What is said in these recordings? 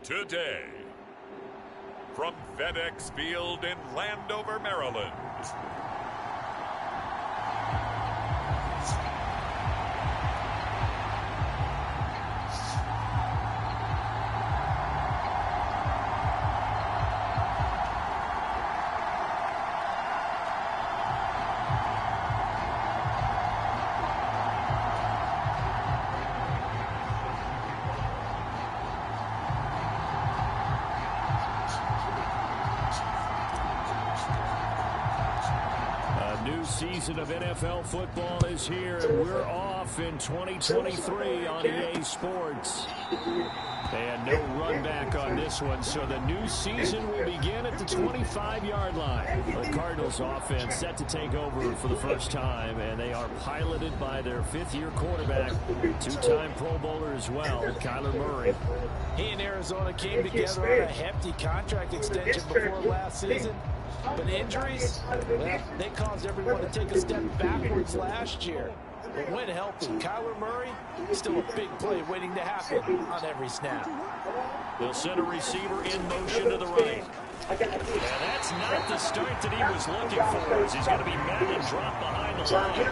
Today, from FedEx Field in Landover, Maryland. Season of NFL football is here, and we're off in 2023 on EA Sports. They had no run back on this one, so the new season will begin at the 25-yard line. The Cardinals offense set to take over for the first time, and they are piloted by their fifth-year quarterback, two-time Pro Bowler as well, Kyler Murray. He and Arizona came together on a hefty contract extension before last season. But injuries, well, they caused everyone to take a step backwards last year. But when healthy, Kyler Murray, still a big play waiting to happen on every snap. They'll send a receiver in motion to the right. And that's not the start that he was looking for, as he's going to be met and dropped behind the line.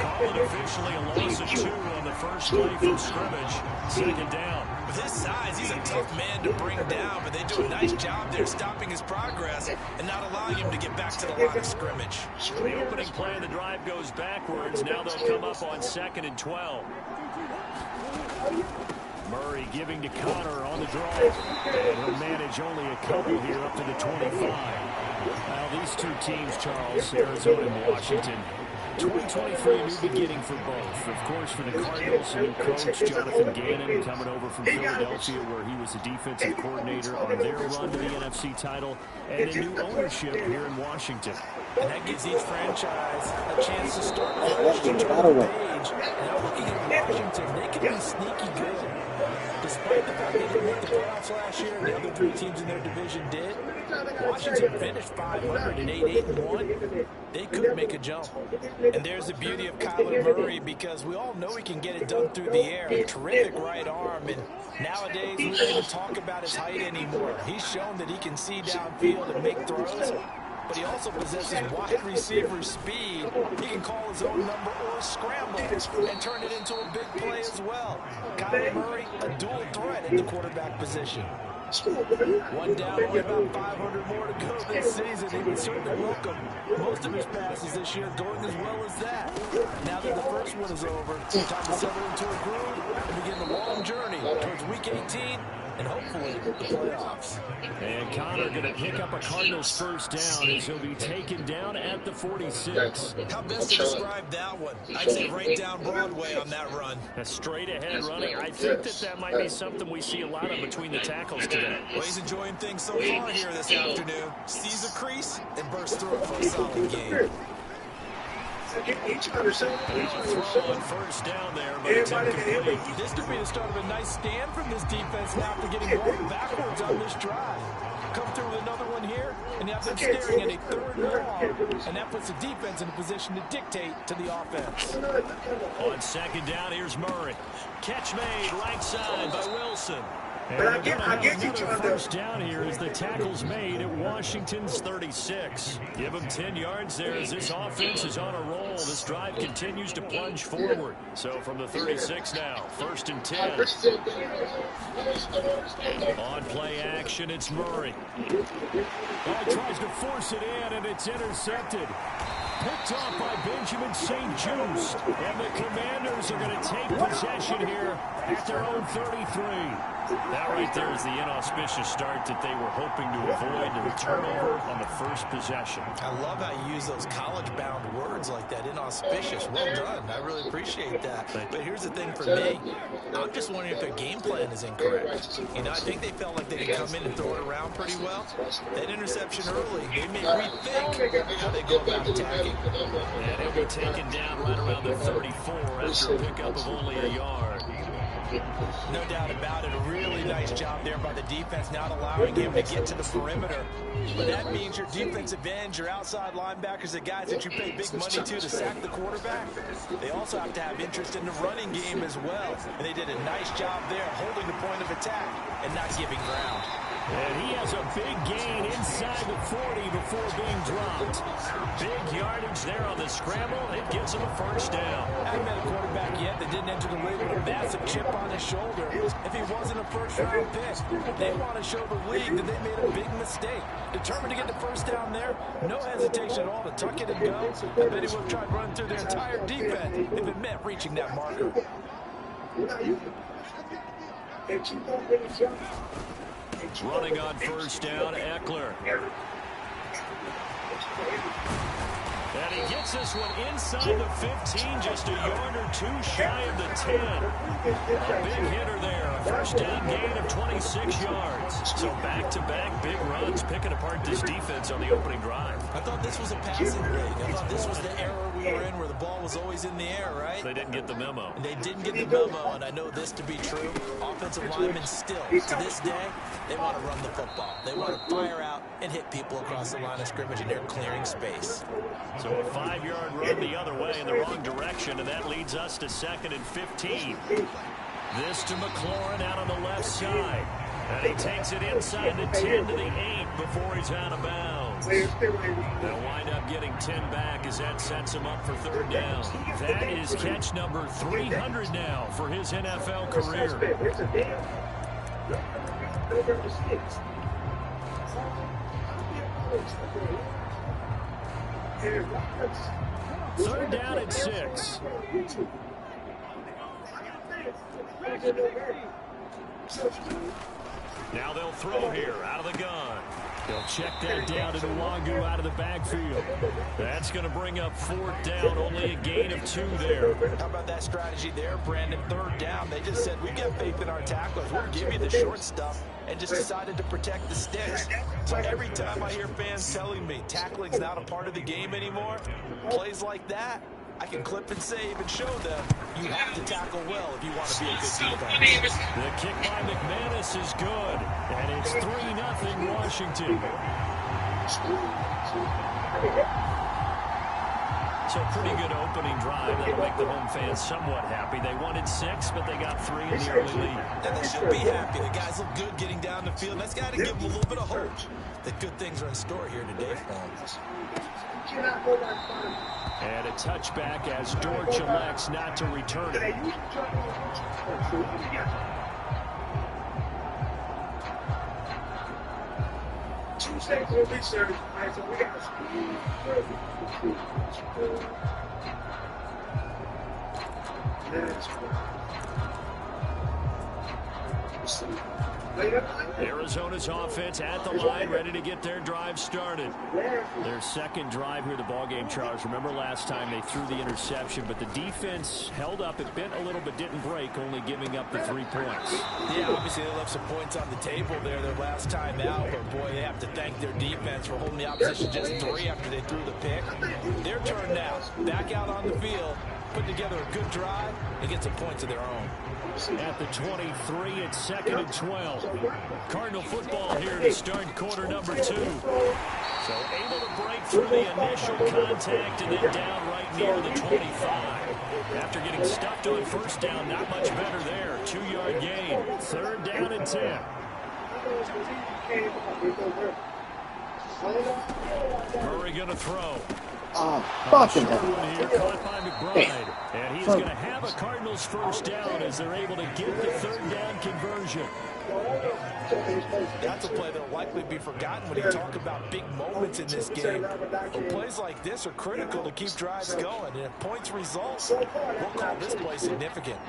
Call it officially a loss of 2 on the first play from scrimmage. Second down. With his size, he's a tough man to bring down, but they do a nice job there stopping his progress and not allowing him to get back to the line of scrimmage. The opening play of the drive goes backwards. Now they'll come up on 2nd and 12. Murray giving to Connor on the draw. And he'll manage only a couple here up to the 25. Now these two teams, Charles, Arizona and Washington, 2023, a new beginning for both. Of course, for the Cardinals, new coach Jonathan Gannon coming over from Philadelphia, where he was the defensive coordinator on their run to the NFC title, and a new ownership here in Washington. And that gives each franchise a chance to start fresh, to turn the page. Now looking at Washington, they can be sneaky good. Despite the fact they didn't make the playoffs last year, and the other 3 teams in their division did, Washington finished 500 and 8-1. They could make a jump. And there's the beauty of Kyler Murray, because we all know he can get it done through the air. A terrific right arm, and nowadays we don't even talk about his height anymore. He's shown that he can see downfield and make throws, but he also possesses wide receiver speed. He can call his own number or scramble and turn it into a big play as well. Kyler Murray, a dual threat in the quarterback position. One down, only about 500 more to go this season. He would certainly welcome most of his passes this year going as well as that. Now that the first one is over, time to settle into a groove and begin the long journey towards Week 18 and hopefully the playoffs. And Connor going to pick up a Cardinals first down as he'll be taken down at the 46. How best to describe that one? I'd say right down Broadway on that run. A straight ahead running. I think that might be something we see a lot of between the tackles today. Well, he's enjoying things so far here this afternoon. Sees a crease and bursts through it for a solid game. First down there, but it's incomplete. This could be the start of a nice stand from this defense now after getting walked backwards on this drive. Come through with another one here, and you have them staring at a 3rd and long, and that puts the defense in a position to dictate to the offense. On 2nd down, here's Murray. Catch made, right side by Wilson. But I get you, first down here as the tackle's made at Washington's 36. Give them 10 yards there as this offense is on a roll. This drive continues to plunge forward. So from the 36 now, 1st and 10. On play action, it's Murray. Oh, tries to force it in, and it's intercepted. picked off by Benjamin St-Juste. And the Commanders are going to take possession here at their own 33. That right there is the inauspicious start that they were hoping to avoid, the turnover on the first possession. I love how you use those college-bound words like that, inauspicious. Well done. I really appreciate that. But here's the thing for me. I'm just wondering if their game plan is incorrect. You know, I think they felt like they could come in and throw it around pretty well. That interception early, they may rethink how they go about attacking. And he'll be taken down right around the 34 after a pickup of only a yard. No doubt about it. A really nice job there by the defense, not allowing him to get to the perimeter. But that means your defensive ends, your outside linebackers, the guys that you pay big money to sack the quarterback, they also have to have interest in the running game as well. And they did a nice job there holding the point of attack and not giving ground. And he has a big gain inside the 40 before being dropped. Big yardage there on the scramble. It gives him a first down. I haven't met a quarterback yet that didn't enter the league with a massive chip on his shoulder. If he wasn't a first-round pick, they want to show the league that they made a big mistake. Determined to get the first down there, no hesitation at all to tuck it and go. I bet he would have tried running through their entire defense if it meant reaching that marker. Running on first down, Eckler. And he gets this one inside the 15, just a yard or two shy of the 10. A big hitter there, a first down gain of 26 yards. So back-to-back big runs, picking apart this defense on the opening drive. I thought this was a passing league. I thought this was the era we were in where the ball was always in the air, right? They didn't get the memo. And they didn't get the memo, and I know this to be true. Offensive linemen still, to this day, they want to run the football. They want to fire out and hit people across the line of scrimmage, and they're clearing space. So a 5-yard run the other way in the wrong direction, and that leads us to 2nd and 15. This to McLaurin out on the left side. And he takes it inside the 10 to the 8 before he's out of bounds. They'll wind up getting 10 back as that sets him up for 3rd down. That is catch number 300 now for his NFL career. Third down at 6. Now they'll throw here out of the gun. They'll check that down to Nwangu out of the backfield. That's going to bring up 4th down, only a gain of 2 there. How about that strategy there, Brandon? 3rd down, they just said, we've got faith in our tacklers. We'll give you the short stuff, and just decided to protect the sticks. So every time I hear fans telling me tackling's not a part of the game anymore, plays like that, I can clip and save and show them you have to tackle well if you want to be a good defense. The kick by McManus is good, and it's 3-0 Washington. So pretty good opening drive. That'll make the home fans somewhat happy. They wanted 6, but they got 3 in the early lead. And they should be happy. The guys look good getting down the field. That's got to give them a little bit of hope that good things are in store here today for them. And a touchback as Dortch elects not to return it. Tuesday will be served. So we got Arizona's offense at the line, ready to get their drive started. Their second drive here, the ballgame, Charles. Remember last time they threw the interception, but the defense held up. It bent a little but didn't break, only giving up the 3 points. Yeah, obviously they left some points on the table there their last time out, but boy, they have to thank their defense for holding the opposition just 3 after they threw the pick. Their turn now, back out on the field, put together a good drive and get some points of their own. At the 23, it's 2nd and 12. Cardinal football here to start quarter number 2. So able to break through the initial contact and then down right near the 25. After getting stuffed on first down, not much better there. 2-yard gain. 3rd down and 10. Murray going to throw. Fucking Short hell. one here, caught by McBride. And he's going to have a Cardinals first down as they're able to get the third down conversion. That's a play that'll likely be forgotten when you talk about big moments in this game. But plays like this are critical to keep drives going. And if points result, we'll call this play significant.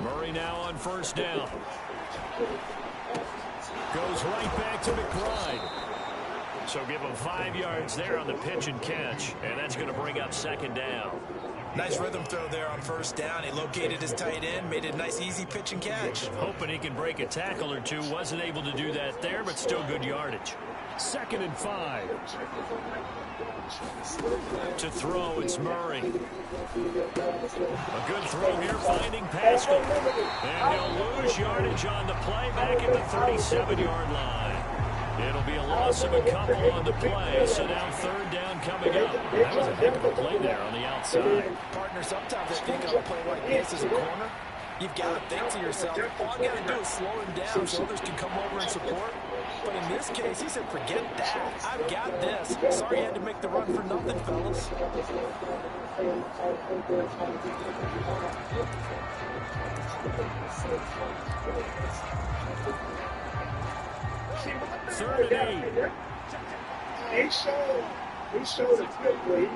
Murray now on first down. Goes right back to McBride. So give him 5 yards there on the pitch and catch. And that's going to bring up second down. Nice rhythm throw there on first down. He located his tight end, made it a nice, easy pitch and catch. Hoping he can break a tackle or two. Wasn't able to do that there, but still good yardage. 2nd and 5. To throw, it's Murray. A good throw here, finding Pascal. And he'll lose yardage on the play back at the 37-yard line. It'll be a loss of a couple on the play, so now third down coming up. That was a heck of a play there on the outside. Partner, sometimes I think on a play like this as a corner, you've got to think to yourself, all you got to do is slow him down so others can come over and support. But in this case, he said, forget that. I've got this. Sorry you had to make the run for nothing, fellas. Third and 8. He showed a good way.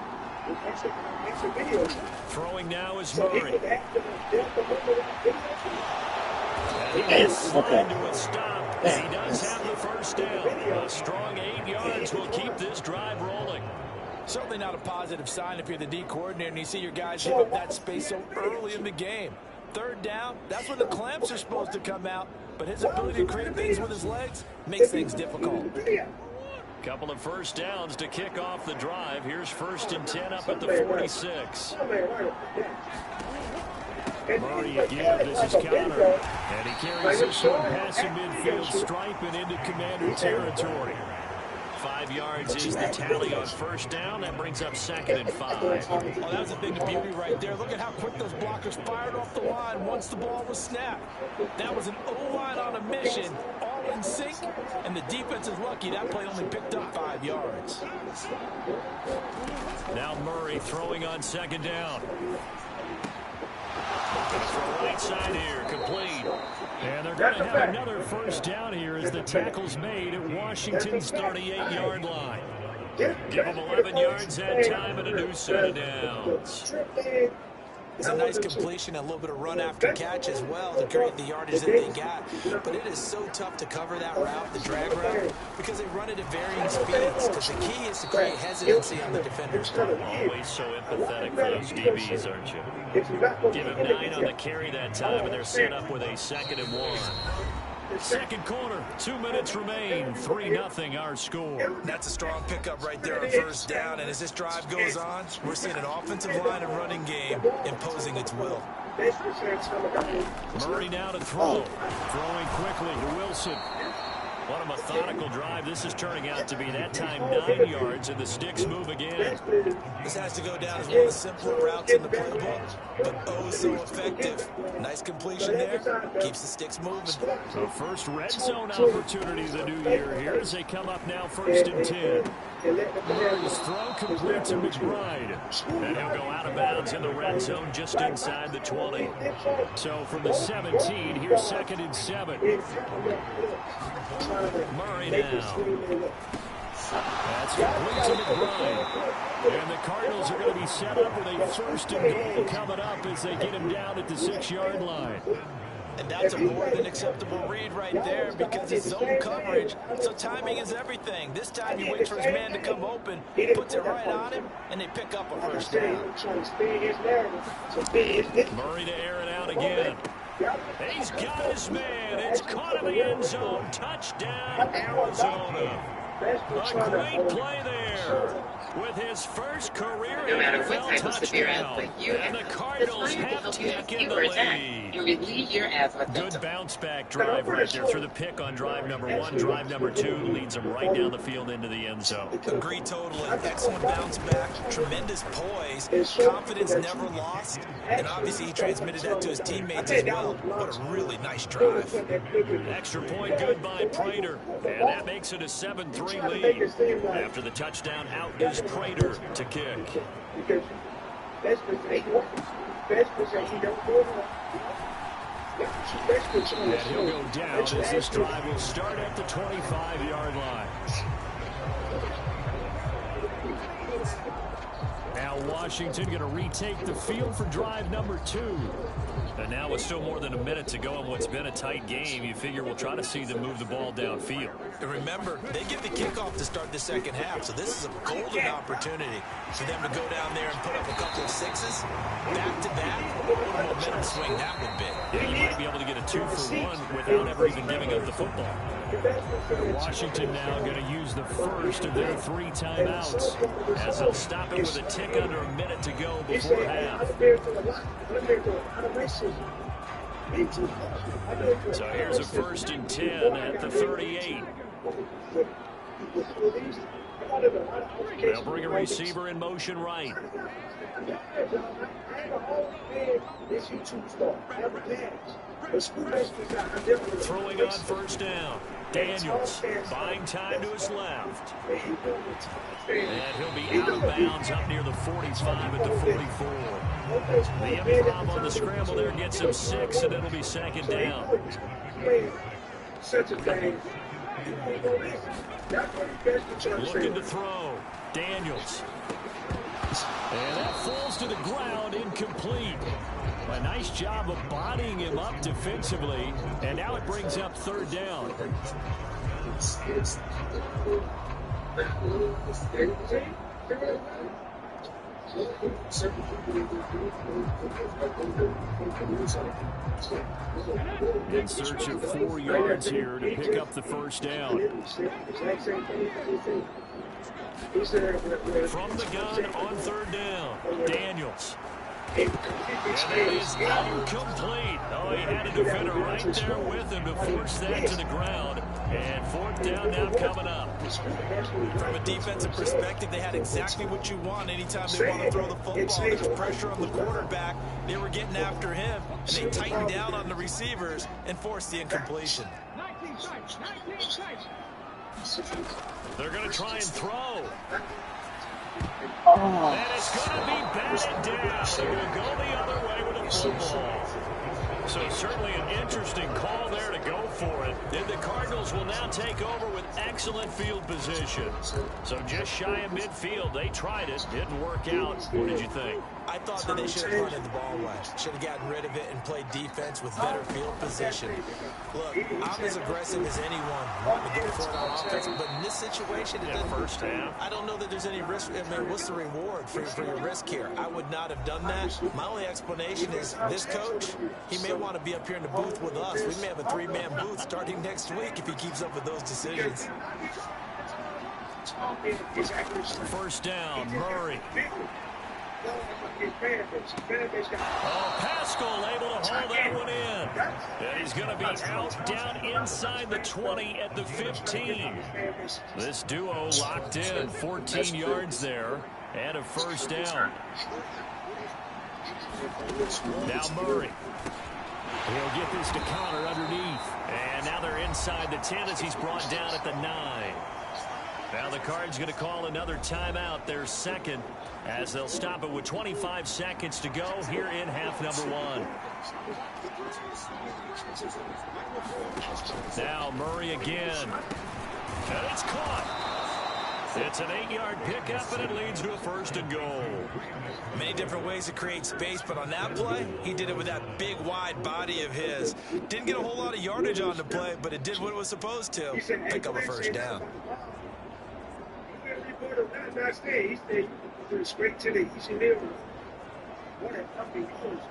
It's a video. Throwing now is So he Murray. could have to And he will slide to a stop. He does have the first down. A strong 8 yards will keep this drive rolling. Certainly not a positive sign if you're the D coordinator and you see your guys give up that space so early in the game. Third down, that's when the clamps are supposed to come out. But his ability to create things with his legs makes things difficult. Couple of first downs to kick off the drive. Here's 1st and 10 up at the 46. Murray again, this is Connor. And he carries this one past the midfield stripe and into Commander territory. 5 yards is the tally on first down. That brings up 2nd and 5. Well, that was a thing of beauty right there. Look at how quick those blockers fired off the line once the ball was snapped. That was an O-line on a mission, all in sync, and the defense is lucky that play only picked up 5 yards. Now Murray throwing on 2nd down. From right side here, complete. And they're going to have another first down here as the tackle's made at Washington's 38-yard line. Give them 11 yards that time and a new set of downs. It's a nice completion, a little bit of run after catch as well to create the yardage that they got. But it is so tough to cover that route, the drag route, because they run it at varying speeds. Because the key is to create hesitancy on the defender's part. Always so empathetic for those DBs, aren't you? Give him 9 on the carry that time, and they're set up with a 2nd and 1. Second quarter, 2 minutes remain. 3-0 our score. That's a strong pickup right there on first down. And as this drive goes on, we're seeing an offensive line and running game imposing its will. Murray now to throw. Throwing quickly to Wilson. What a methodical drive. This is turning out to be that time 9 yards, and the sticks move again. This has to go down as one of the simpler routes in the playbook, but oh so effective. Nice completion there. Keeps the sticks moving. The first red zone opportunity of the new year here as they come up now 1st and 10. Murray's throw complete to McBride. And he'll go out of bounds in the red zone just inside the 20. So from the 17, here's 2nd and 7. Murray now. That's complete to McBride. And the Cardinals are going to be set up with a 1st and goal coming up as they get him down at the 6-yard line. And that's a more than acceptable read right there because it's zone coverage, so timing is everything. This time he waits for his man to come open, puts it right on him, and they pick up a first down. Murray to air it out again. He's got his man. It's caught in the end zone. Touchdown, Arizona. A great play there there with his first career No matter what NFL type of severe asthma touchdown. you And the have, Cardinals it's time to have help you taken the cure that lead. and relieve your asthma Good symptoms. bounce back drive right there through the pick on drive number 1. Drive number 2 leads them right down the field into the end zone. Agree totally. Excellent bounce back, tremendous poise, confidence never lost, and obviously he transmitted that to his teammates as well. What a really nice drive. Extra point good by Prater, and that makes it a 7-3 lead. After the touchdown, out is Prater to kick. Because that's the thing. Best possession, don't go wrong. And he'll go down as this drive will start at the 25-yard line. Now Washington going to retake the field for drive number 2. And now with still more than a minute to go in what's been a tight game, you figure we'll try to see them move the ball downfield. And remember, they get the kickoff to start the second half, so this is a golden opportunity for them to go down there and put up a couple of sixes. Back-to-back, what a momentum swing that would be. Yeah, you might be able to get a 2-for-1 without ever even giving up the football. Washington now going to use the first of their 3 timeouts as they'll stop it with a tick under a minute to go before half. So here's a 1st and 10 at the 38. They'll bring a receiver in motion right. Throwing on 1st down. Daniels buying time to his left. And he'll be out of bounds up near the 45 at the 44. The improv on the scramble there gets him 6, and it'll be 2nd down. Looking to throw. Daniels. And that falls to the ground, incomplete. A nice job of bodying him up defensively, and now it brings up 3rd down. In search of 4 yards here to pick up the 1st down. From the gun on 3rd down, Daniels. And that is incomplete. Oh, he had a defender right there with him to force that to the ground. And 4th down now coming up. From a defensive perspective, they had exactly what you want anytime they want to throw the football. There's pressure on the quarterback. They were getting after him, and they tightened down on the receivers and forced the incompletion. They're going to try and throw. And it's going to be batted down. They're going to go the other way with a football. So certainly an interesting call there to go for it. And the Cardinals will now take over with excellent field position. So just shy of midfield. They tried it. Didn't work out. What did you think? I thought that they should have punted the ball away. Should have gotten rid of it and played defense with better field position. Look, I'm as aggressive as anyone wanting to go for it on offense, but in this situation, it doesn't. First half. I don't know that there's any risk. I mean, what's the reward for your risk here? I would not have done that. My only explanation is this coach, he may want to be up here in the booth with us. We may have a 3-man booth starting next week if he keeps up with those decisions. 1st down, Murray. Oh, Pascal able to hold that one in. And he's going to be out down inside the 20 at the 15. This duo locked in, 14 yards there, and a 1st down. Now Murray. He'll get this to Connor underneath. And now they're inside the 10 as he's brought down at the 9. Now the Cards going to call another timeout, their 2nd, as they'll stop it with 25 seconds to go here in half number 1. Now Murray again. And it's caught. It's an 8-yard pickup, and it leads to a 1st and goal. Many different ways to create space, but on that play, he did it with that big, wide body of his. Didn't get a whole lot of yardage on the play, but it did what it was supposed to. Pick up a 1st down. He stayed straight to the easy middle. What a fucking close.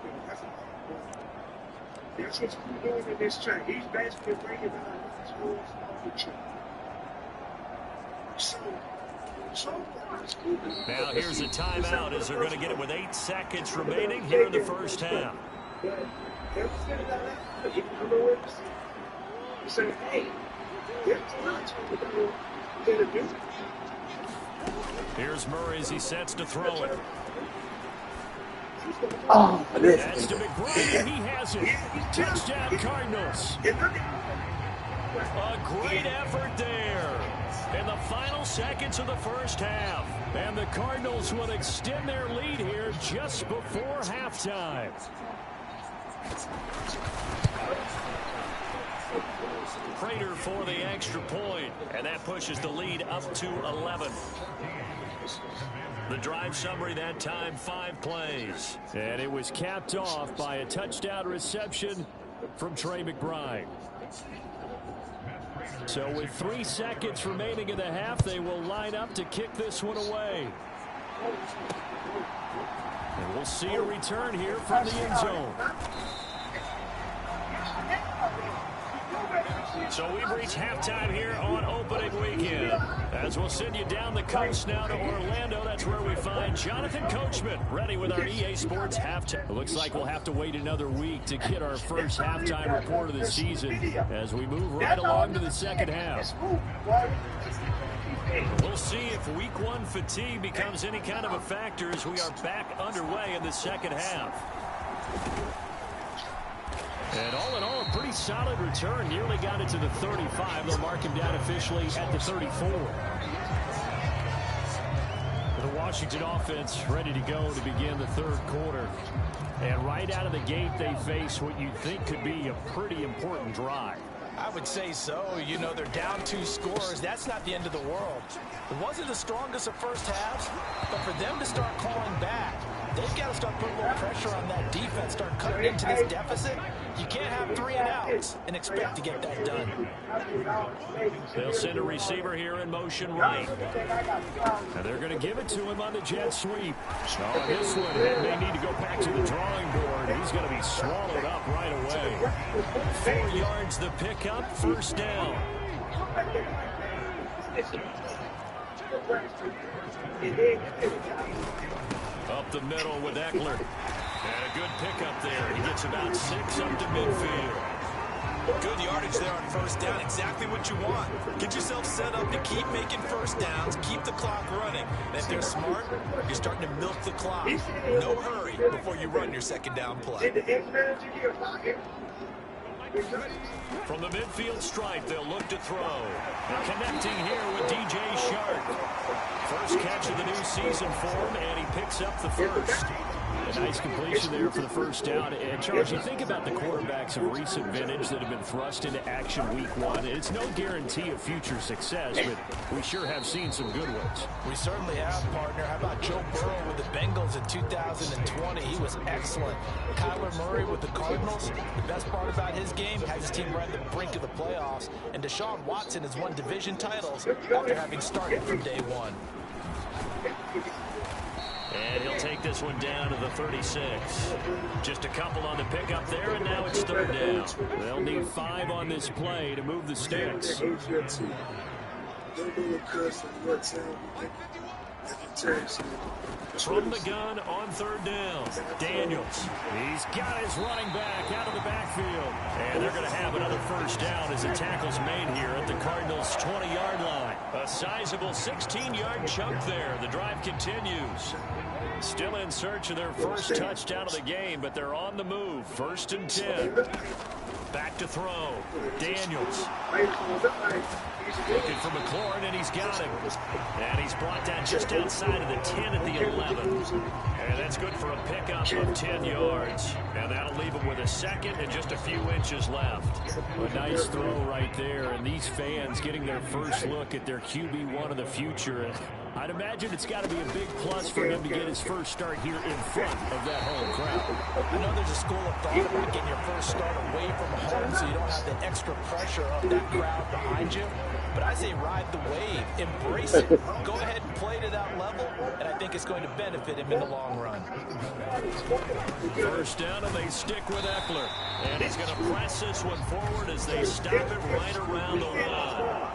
That's what's doing in this track. He's basically bringing down the scores off the track. So, Now here's a timeout as they're going to get it with 8 seconds remaining here in the first half. Here's Murray as he sets to throw it. Oh, That's to McBride, and he has it. Touchdown, Cardinals. A great effort there in the final seconds of the first half. And the Cardinals will extend their lead here just before halftime. Prater for the extra point, and that pushes the lead up to 11. The drive summary that time, 5 plays. And it was capped off by a touchdown reception from Trey McBride. So with 3 seconds remaining in the half, they will line up to kick this one away. And we'll see a return here from the end zone. So we've reached halftime here on opening weekend. As we'll send you down the coast now to Orlando, that's where we find Jonathan Coachman ready with our EA Sports halftime. It looks like we'll have to wait another week to get our first halftime report of the season as we move right along to the second half. We'll see if week 1 fatigue becomes any kind of a factor as we are back underway in the second half. And all in all, a pretty solid return. Nearly got it to the 35. They'll mark him down officially at the 34. The Washington offense ready to go to begin the third quarter. And right out of the gate, they face what you think could be a pretty important drive. I would say so. You know, they're down 2 scores. That's not the end of the world. It wasn't the strongest of first halves, but for them to start calling back, they've got to start putting a little pressure on that defense, start cutting into this deficit. You can't have 3 and outs and expect to get that done. They'll send a receiver here in motion right. And they're going to give it to him on the jet sweep. On this one, it may need to go back to the drawing board. He's going to be swallowed up right away. 4 yards the pickup, first down. Up the middle with Eckler. And a good pickup there. He gets about 6 up to midfield. Good yardage there on first down. Exactly what you want. Get yourself set up to keep making first downs, keep the clock running. And if they're smart, you're starting to milk the clock. No hurry before you run your second down play. From the midfield stripe, they'll look to throw. And connecting here with DJ Shark. First catch of the new season for him, and he picks up the first. A nice completion there for the first down. And, Charles, you think about the quarterbacks of recent vintage that have been thrust into action week 1. It's no guarantee of future success, but we sure have seen some good ones. We certainly have, partner. How about Joe Burrow with the Bengals in 2020? He was excellent. Kyler Murray with the Cardinals. The best part about his game, has his team right at the brink of the playoffs. And Deshaun Watson has won division titles after having started from day 1. And he'll take this one down to the 36. Just a couple on the pickup there, and now it's third down. They'll need 5 on this play to move the sticks. From the gun on third down, Daniels. He's got his running back out of the backfield. And they're going to have another first down as the tackle's made here at the Cardinals' 20-yard line. A sizable 16-yard chunk there. The drive continues. Still in search of their first touchdown of the game, but they're on the move. 1st and 10. Back to throw. Daniels. Looking for McLaurin, and he's got him. And he's brought down just outside of the 10 at the 11. And that's good for a pickup of 10 yards. And that'll leave him with a second and just a few inches left. A nice throw right there, and these fans getting their first look at their QB1 of the future. I'd imagine it's got to be a big plus for him to get his first start here in front of that home crowd. I know there's a school of thought about getting your first start away from home so you don't have the extra pressure of that crowd behind you. But I say ride the wave. Embrace it. Go ahead and play to that level, and I think it's going to benefit him in the long run. First down, and they stick with Eckler. And he's going to press this one forward as they stop it right around the 1.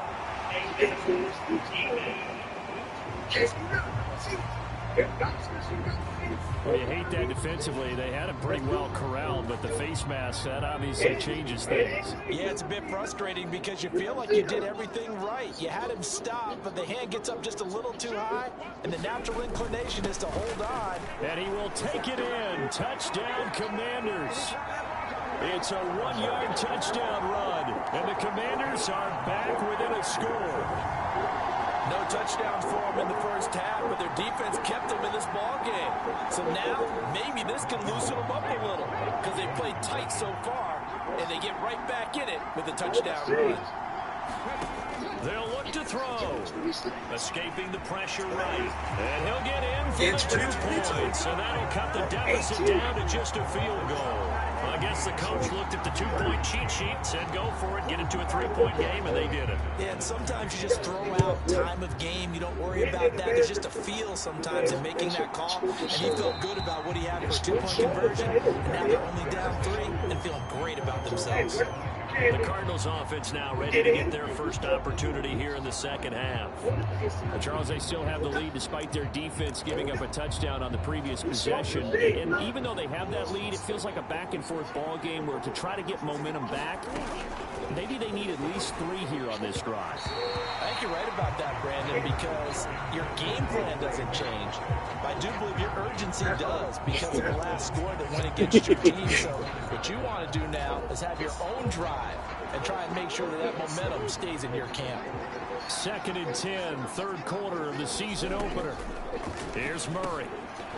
Well, you hate that defensively. They had him pretty well corralled, but the face mask, that obviously changes things. Yeah, it's a bit frustrating because you feel like you did everything right. You had him stop, but the hand gets up just a little too high, and the natural inclination is to hold on. And he will take it in. Touchdown, Commanders. It's a 1-yard touchdown run, and the Commanders are back within a score. No touchdowns for them in the first half, but their defense kept them in this ball game. So now, maybe this can loosen them up a little because they played tight so far, and they get right back in it with a touchdown run. They'll look to throw. Escaping the pressure right. And he'll get in for the 2 points, and that'll cut the deficit down to just a field goal. Well, I guess the coach looked at the 2-point cheat sheet, said go for it, get it to a 3-point game, and they did it. Yeah, and sometimes you just throw out time of game. You don't worry about that. There's just a feel sometimes in making that call, and he felt good about what he had for a 2-point conversion, and now they're only down 3 and feeling great about themselves. The Cardinals offense now ready to get their first opportunity here in the second half. Charles, they still have the lead despite their defense giving up a touchdown on the previous possession. And even though they have that lead, it feels like a back-and-forth ball game where to try to get momentum back, maybe they need at least 3 here on this drive. I think you're right about that, Brandon, because your game plan doesn't change. I do believe your urgency does because of the last score that went against your team. So what you want to do now is have your own drive and try and make sure that that momentum stays in your camp. 2nd and 10, third quarter of the season opener. Here's Murray.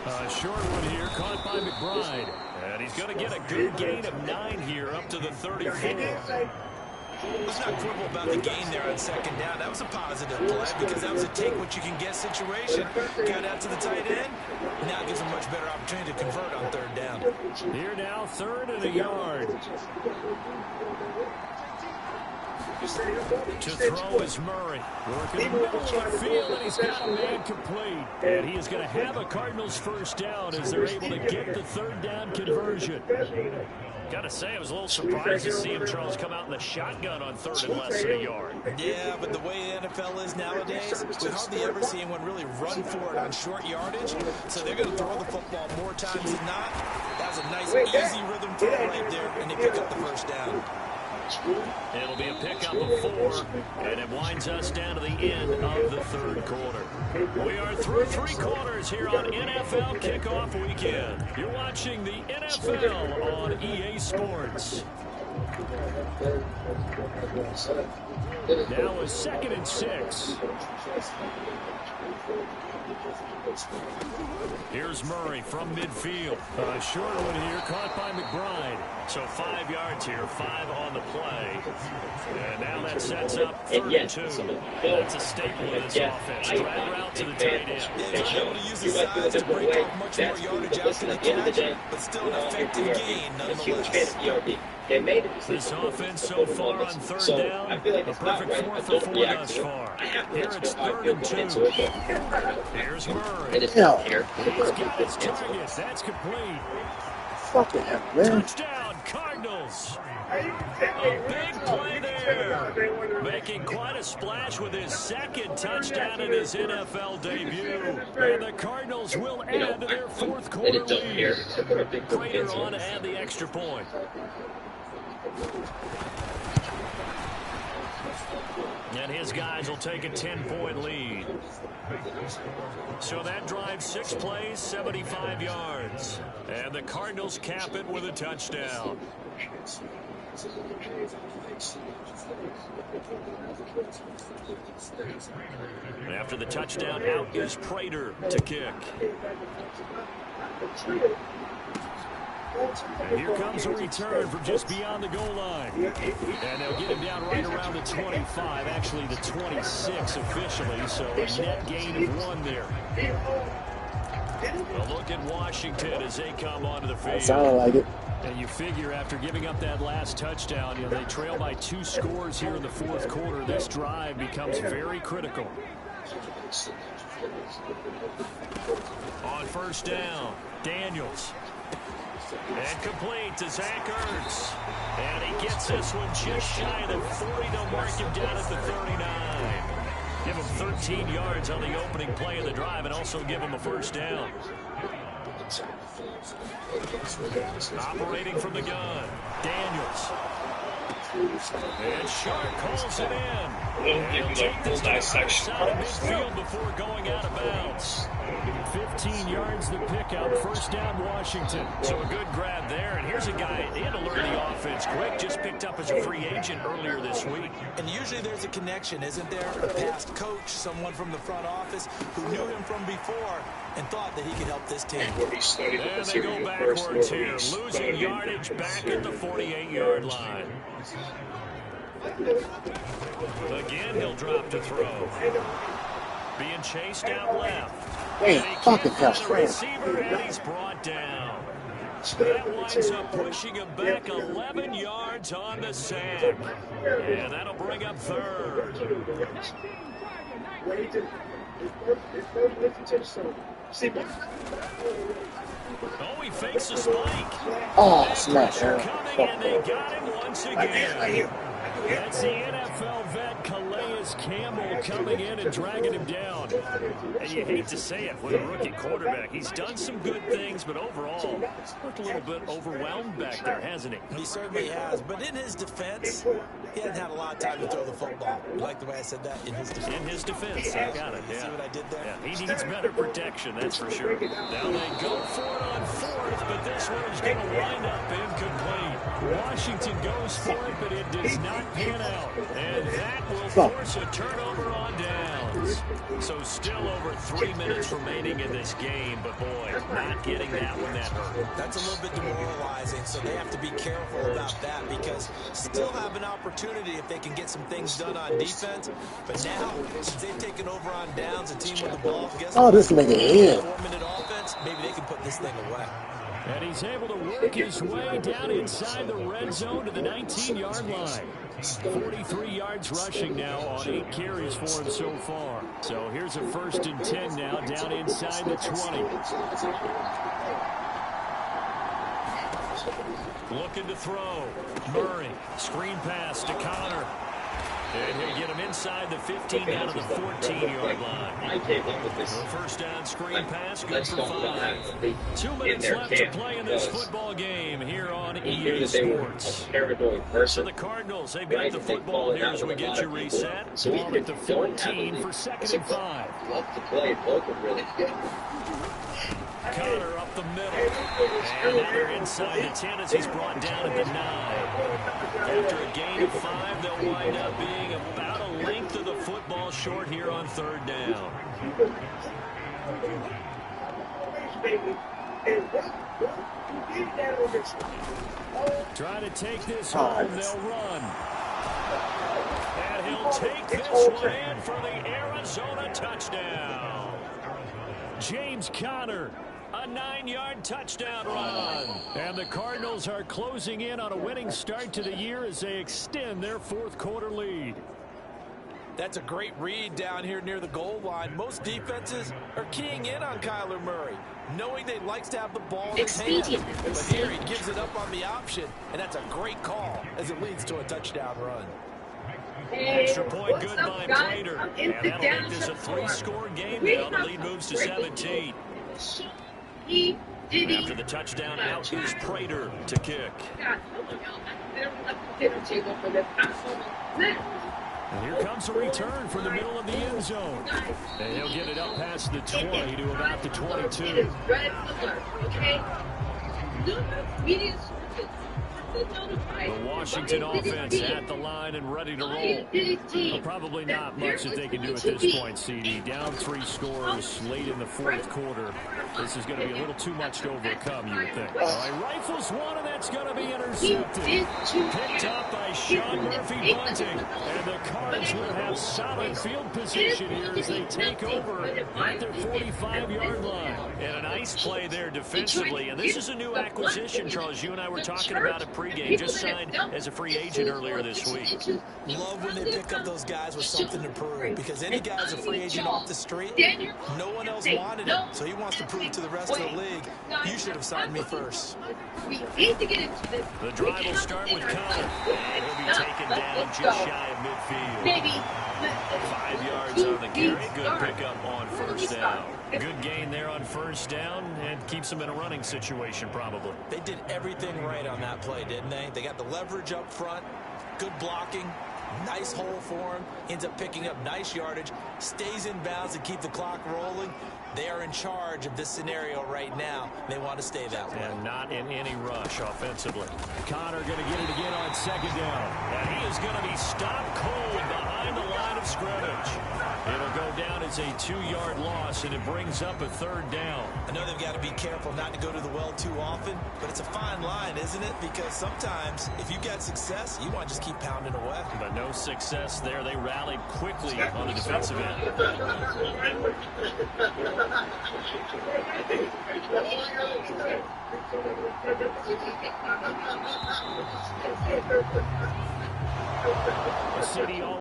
A short one here, caught by McBride. And he's going to get a good gain of 9 here up to the 34. Let's not quibble about the gain there on 2nd down. That was a positive play because that was a take-what-you-can-get situation. Got out to the tight end. Now it gives them a much better opportunity to convert on 3rd down. Here now, 3rd and a yard. To throw is Murray. Working the middle of the field, and he's got a man complete. And he is going to have a Cardinals first down as they're able to get the 3rd down conversion. Got to say, I was a little surprised to see him, Charles, come out in the shotgun on 3rd and less than a yard. Yeah, but the way the NFL is nowadays, we hardly ever see anyone really run for it on short yardage. So they're going to throw the football more times than not. That was a nice, easy rhythm throw right there, and they pick up the first down. It'll be a pickup of 4, and it winds us down to the end of the 3rd quarter. We are through 3 quarters here on NFL Kickoff Weekend. You're watching the NFL on EA Sports. Now a 2nd and 6. Here's Murray from midfield. A short one here, caught by McBride. So 5 yards here, 5 on the play. And now that sets up 3rd and 2. That's a staple of this offense. Drag route to the tight end. Yeah, he's able to use his size to break off much more yardage out to the catch, but still an effective gain nonetheless. This offense so far on 3rd down, a perfect 4 for 4 thus far. Here it's 3rd and 2. Here's Murray. He's got his target. That's complete. Fucking hell, man. Touchdown, Cardinals. A big play there. Making quite a splash with his 2nd touchdown in his NFL debut. And the Cardinals will add to their 4th quarter lead. Prater on to add the extra point. And his guys will take a 10-point lead. So that drives 6 plays, 75 yards. And the Cardinals cap it with a touchdown. After the touchdown, out is Prater to kick. And here comes a return from just beyond the goal line. And they'll get him down right around the 25, actually the 26 officially, so a net gain of 1 there. A look at Washington as they come onto the field. That sounded like it. And you figure after giving up that last touchdown, they trail by 2 scores here in the 4th quarter. This drive becomes very critical. On 1st down, Daniels. And complete to Zach Ertz. And he gets this one just shy of the 40. They'll mark him down at the 39. Give him 13 yards on the opening play of the drive and also give him a first down. Operating from the gun, Daniels. And Sharp calls it in. And he'll take this to out of midfield before going out of bounds. 15 yards the pickup, first down Washington. So a good grab there. And here's a guy, he had to learn the offense quick, just picked up as a free agent earlier this week. And usually there's a connection, isn't there? A past coach, someone from the front office who knew him from before and thought that he could help this team. And they go backwards here, losing yardage back at the 48-yard line. Again, he'll drop to throw. Being chased out left. Hey, fucking hell. The receiver, and he's brought down. That winds up pushing him back 11 yards on the sack. And that'll bring up third. Oh, he fakes a spike. Oh, smash. Coming, and they got him once again. That's the NFL vet Calais Campbell coming in and dragging him down. And you hate to say it with a rookie quarterback. He's done some good things, but overall, looked a little bit overwhelmed back there, hasn't he? He certainly has. But in his defense, he hasn't had a lot of time to throw the football. You like the way I said that? In his defense. In his defense, I got it. You see what I did there? Yeah, he needs better protection, that's for sure. Now they go for it on fourth, but this one's going to wind up incomplete. Washington goes for it, but it does not pan out. And that will force a turnover on downs. So still over 3 minutes remaining in this game, but boy, not getting that one that hurt. That's a little bit demoralizing, so they have to be careful about that because still have an opportunity if they can get some things done on defense. But now, since they've taken over on downs, a team with the ball, this can make it here. 4-minute offense, maybe they can put this thing away. And he's able to work his way down inside the red zone to the 19-yard line. 43 yards rushing now on 8 carries for him so far. So here's a 1st and 10 now down inside the 20. Looking to throw. Murray, screen pass to Connor. And he'll get him inside the 15 down to the 14-yard line. The first down screen pass, good for 5. 2 minutes left to play in this football game here on EA Sports. So the Cardinals, they've got the football here as we get you reset. Ball at the 14 for 2nd and 5. Connor up the middle. And now they're inside the 10 as he's brought down at the 9. After a gain of 5, they'll wind up being about a length of the football short here on 3rd down. Trying to take this home, they'll run. And he'll take this one in for the Arizona touchdown. James Conner. A 9-yard touchdown run. And the Cardinals are closing in on a winning start to the year as they extend their 4th quarter lead. That's a great read down here near the goal line. Most defenses are keying in on Kyler Murray, knowing they likes to have the ball in his hand. But here he gives it up on the option, and that's a great call as it leads to a touchdown run. Extra point good by Prater. And that'll make this a 3-score game now. The lead moves to 17. After the touchdown, out is Prater to kick. And here comes a return from the middle of the end zone. And he'll get it up past the 20 to about the 22. The Washington offense at the line and ready to roll. Well, probably not much that they can do at this point, CD. Down 3 scores late in the 4th quarter. This is going to be a little too much to overcome, you would think. All right, rifles one, and that's going to be intercepted. Picked up by Sean Murphy Bunting. And the Cards will have solid field position here as they take over at their 45-yard line. And a nice play there defensively. And this is a new acquisition, Charles. You and I were talking about it pregame. Just signed as a free agent earlier this week. Love when they pick up those guys with something to prove, because any guy's a free agent off the street, no one else wanted him, so he wants to prove to the rest of the league, you should have signed me first. We need to get into this. The drive will start with Connor. And he'll be taken down just shy of midfield. Maybe 5 yards on the carry. Good pickup on first down. Good gain there on first down and keeps him in a running situation probably. They did everything right on that play, didn't they? They got the leverage up front, good blocking, nice hole for him, ends up picking up nice yardage, stays in bounds to keep the clock rolling. They are in charge of this scenario right now. They want to stay that way. And not in any rush offensively. Connor going to get it again on second down. And he is going to be stopped cold behind the line of scrimmage. It'll go down as a 2-yard loss, and it brings up a third down. I know they've got to be careful not to go to the well too often, but it's a fine line, isn't it? Because sometimes if you got success, you want to just keep pounding away. But no success there. They rallied quickly on the defensive end. City